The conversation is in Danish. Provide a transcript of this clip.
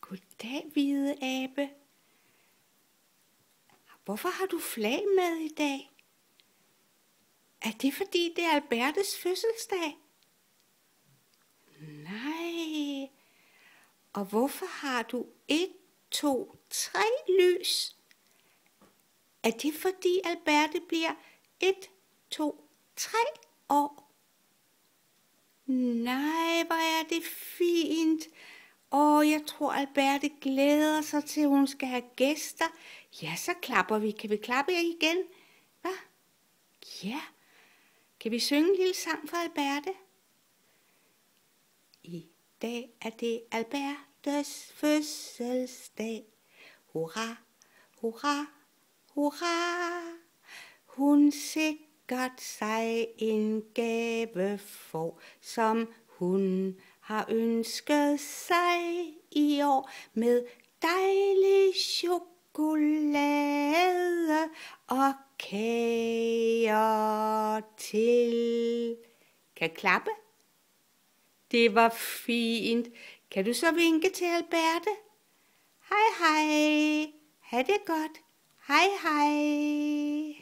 Goddag, hvide abe. Hvorfor har du flag med i dag? Er det fordi det er Albertes fødselsdag? Nej. Og hvorfor har du 1, 2, 3 lys? Er det fordi Alberte bliver 1, 2, 3 år? Nej, hvor er det fint. Jeg tror Alberte glæder sig til, at hun skal have gæster. Ja, så klapper vi. Kan vi klappe igen? Hvad? Ja. Kan vi synge en lille sang for Alberte? I dag er det Albertes fødselsdag. Hurra, hurra, hurra. Hun sikkert sig en gave får, som hun har ønsket sig i år, med dejlig chokolade og kager til. Kan klappe? Det var fint. Kan du så vinke til Alberte? Hej hej. Ha' det godt. Hej hej.